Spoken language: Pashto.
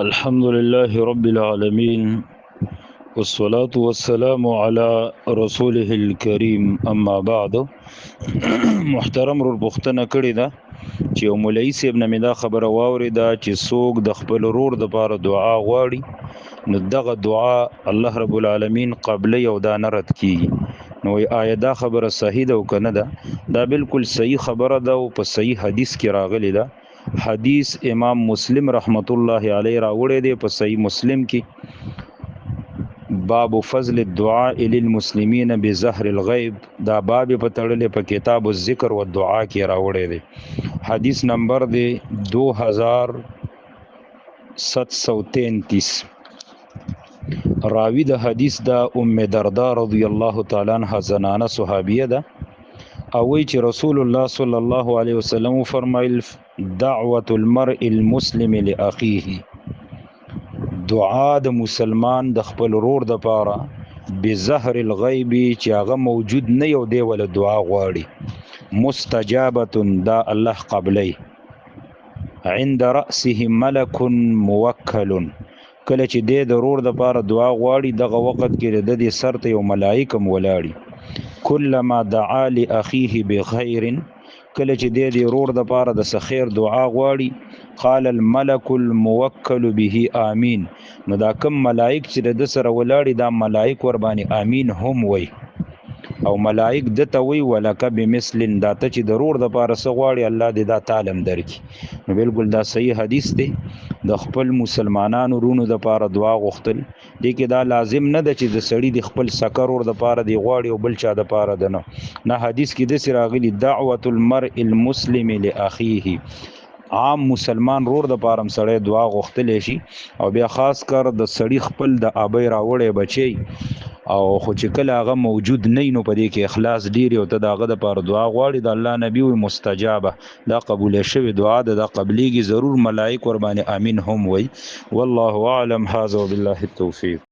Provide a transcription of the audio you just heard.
الحمد لله رب العالمين والصلاة والسلام على رسوله الكريم اما بعد. محترم رور بختنه کړی دا چې یو مولوی صاحب نه مې دا خبره واورېده چې څوک د خپل رور د پاره دعا غواړي نو دغه دعا الله رب العالمین قبل یو دا نه رد کیږي. نو آیا دا خبره صحیح ده او کنه ده؟ دا بالکل صحیح خبره ده او په صحیح حدیث کې راغلی ده. حدیث امام مسلم رحمت الله علیه راوړی دی په صحیح مسلم کې، باب فضل الدعاء للمسلمین بظهر الغیب، دا باب په تړلې په کتاب الذکر والدعاء کې راوړی دی. حدیث نمبر دی 2733. راوی د حدیث دا ام درداء رضی الله تعالی عنها زنانه صحابیه ده او وی چې رسول الله صلی الله علیه وسلم فرمایل دعوة المرء المسلم لاخیه، دعا د مسلمان د خپل رور د پاره بظهر الغیب چې هغه موجود نه یو دی ول دعا غواړي، مستجابه دا الله قبلی، عند رأسه ملک موکل، کله چې د رور د پاره دعا غواړي دغه وخت کې د دې سر ته یو ملائکه ولاړي، کلما دعا لاخیه بخیر، کله چې د رور د پاره د خیر دعا غواړي قال الملك الموکل به آمین، نو دا کم ملائک چې د سره ولاړي دا ملائک ور باندې آمین هم وای او ملائک دته وی ولک بمثل، دا ته چې ضرور د پاره سغواړي الله دې دا تعلم درکې. نو بالکل دا صحیح حدیث دی. د خپل مسلمانانو رونو د پاره دعا غوښتل دي کې دا لازم نه ده چې د سړی د خپل سکر ور د پاره دی غواړي او بل چا د پاره ده نه حدیث کې د سراغلی دعوت المرء المسلم لاخیه، عام مسلمان رور د پارم سړی دعا غوښتلی شي او بیا خاص کر د سړی خپل د ابي راوړی بچي او خو چې کله هغه موجود نه نو په دې کې اخلاص ډیر او ته داغه د پاره دعا غواړي د الله نبی وي مستجابه، دا قبول شوی دعا ده، دا قبليږي ضرور ملائک ور باندې امين هم وي. والله اعلم. هذا وبالله التوفيق.